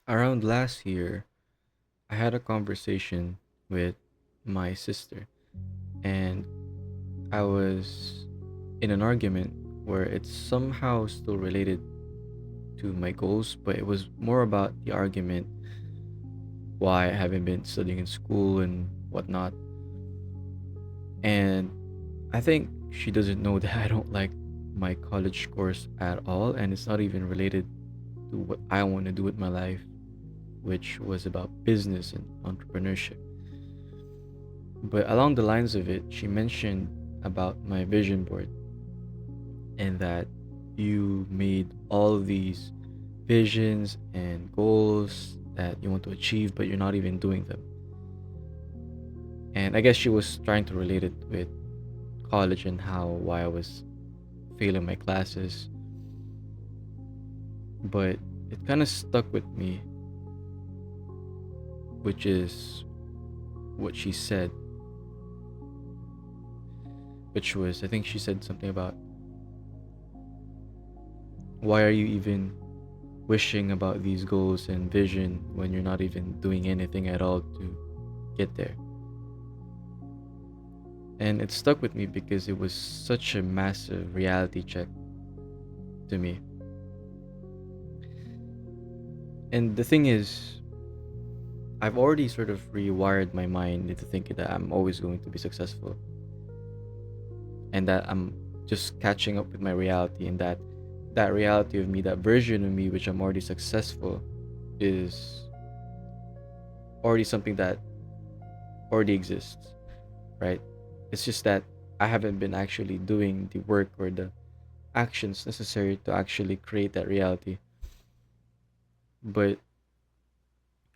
Around last year, I had a conversation with my sister, and I was in an argument where it's somehow still related to my goals, but it was more about the argument why I haven't been studying in school and whatnot. And I think she doesn't know that I don't like my college course at all, and it's not even related to what I want to do with my life, which was about business and entrepreneurship. But along the lines of it, she mentioned about my vision board and that you made all these visions and goals that you want to achieve, but you're not even doing them. And I guess she was trying to relate it with college and how why I was failing my classes, but it kind of stuck with me, which is what she said, which was I think she said something about why are you even wishing about these goals and vision when you're not even doing anything at all to get there. And it stuck with me because it was such a massive reality check to me. And the thing is, I've already sort of rewired my mind into thinking that I'm always going to be successful and that I'm just catching up with my reality, and that reality of me, that version of me which I'm already successful, is already something that already exists, right? It's just that I haven't been actually doing the work or the actions necessary to actually create that reality. But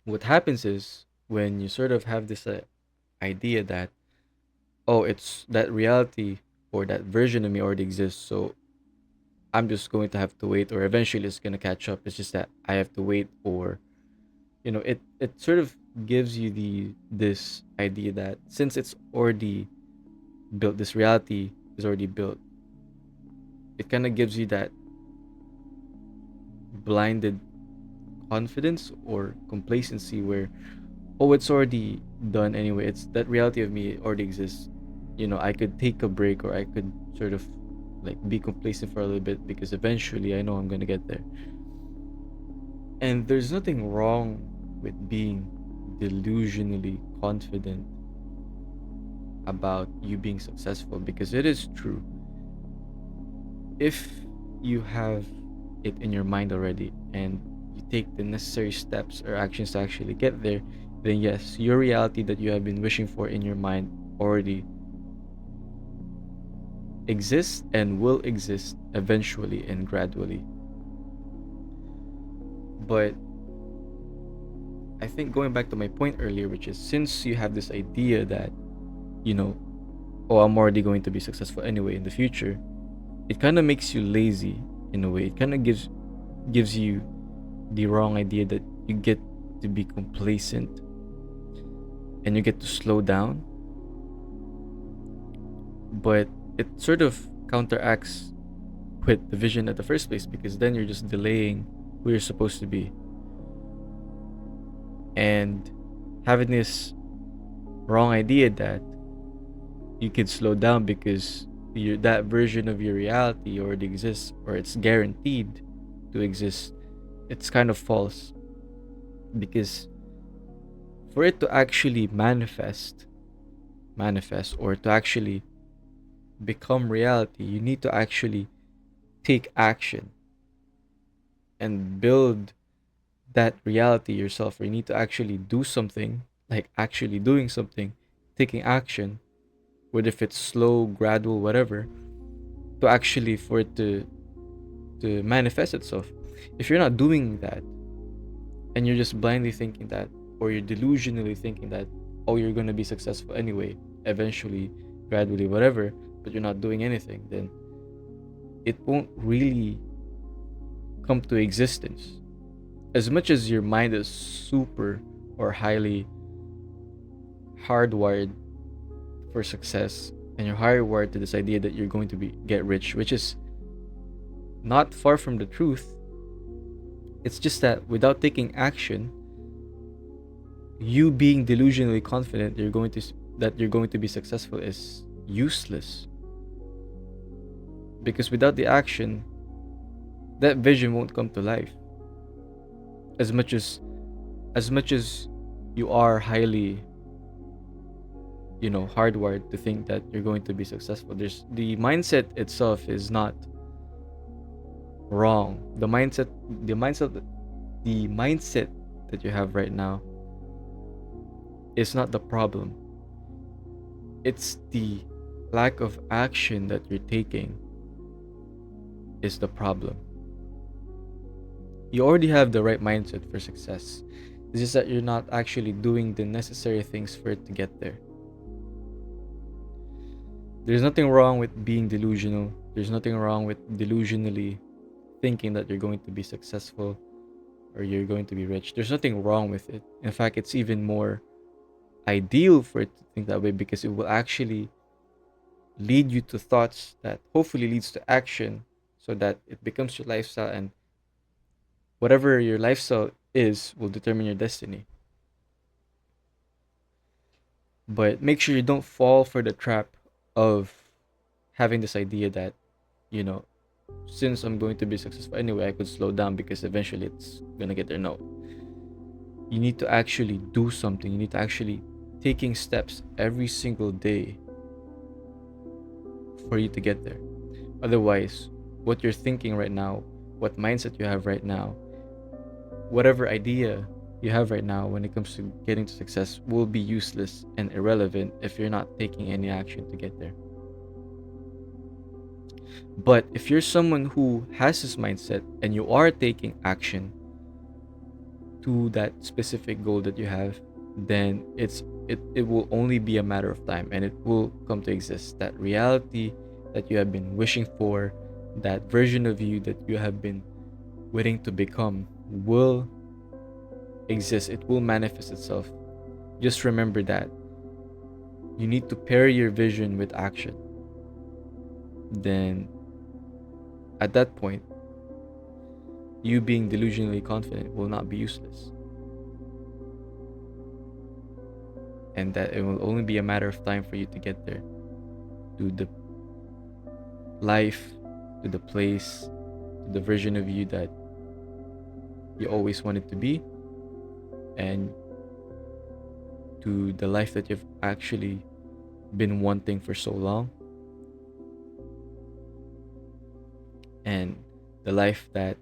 what happens is when you sort of have this idea that, oh, it's that reality or that version of me already exists, so I'm just going to have to wait, or eventually it's going to catch up. It's just that I have to wait, or it sort of gives you this idea that since it's already built, this reality is already built, it kind of gives you that blinded confidence or complacency where, oh, it's already done anyway, it's that reality of me already exists. I could take a break, or I could sort of like be complacent for a little bit because eventually I know I'm going to get there. And there's nothing wrong with being delusionally confident about you being successful, because it is true. If you have it in your mind already and you take the necessary steps or actions to actually get there, then yes, your reality that you have been wishing for in your mind already exists and will exist eventually and gradually. But I think going back to my point earlier, which is since you have this idea that, you know, oh, I'm already going to be successful anyway in the future, it kind of makes you lazy in a way. It kind of gives you the wrong idea that you get to be complacent and you get to slow down, but it sort of counteracts with the vision at the first place, because then you're just delaying who you're supposed to be, and having this wrong idea that you can slow down because that version of your reality already exists, or it's guaranteed to exist. It's kind of false, because for it to actually manifest or to actually become reality, you need to actually take action and build that reality yourself. Or you need to actually do something, like actually doing something, taking action, whether if it's slow, gradual, whatever, to actually for it to manifest itself. If you're not doing that and you're just blindly thinking that, or you're delusionally thinking that, oh, you're gonna be successful anyway, eventually, gradually, whatever, but you're not doing anything, then it won't really come to existence. As much as your mind is super or highly hardwired for success, and you're hardwired to this idea that you're going to be get rich, which is not far from the truth, It's just that without taking action, you being delusionally confident that you're going to be successful is useless, because without the action, that vision won't come to life. As much as you are highly, hardwired to think that you're going to be successful, there's the mindset itself is not wrong. The mindset that you have right now is not the problem. It's the lack of action that you're taking is the problem. You already have the right mindset for success. It's just that you're not actually doing the necessary things for it to get there. There's nothing wrong with being delusional. There's nothing wrong with delusionally thinking that you're going to be successful or you're going to be rich. There's nothing wrong with it. In fact, it's even more ideal for it to think that way, because it will actually lead you to thoughts that hopefully leads to action, so that it becomes your lifestyle, and whatever your lifestyle is will determine your destiny. But make sure you don't fall for the trap of having this idea that, you know, since I'm going to be successful anyway, I could slow down because eventually it's gonna get there. No. You need to actually do something. You need to actually taking steps every single day for you to get there. Otherwise, what you're thinking right now, what mindset you have right now, whatever idea you have right now when it comes to getting to success will be useless and irrelevant if you're not taking any action to get there. But if you're someone who has this mindset and you are taking action to that specific goal that you have, then it will only be a matter of time, and it will come to exist. That reality that you have been wishing for, that version of you that you have been waiting to become, will exist. It will manifest itself. Just remember that you need to pair your vision with action. Then at that point, you being delusionally confident will not be useless, and that it will only be a matter of time for you to get there, to the life, to the place, to the version of you that you always wanted to be, and to the life that you've actually been wanting for so long, and the life that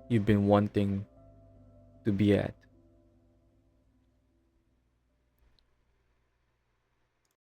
you've been wanting to be at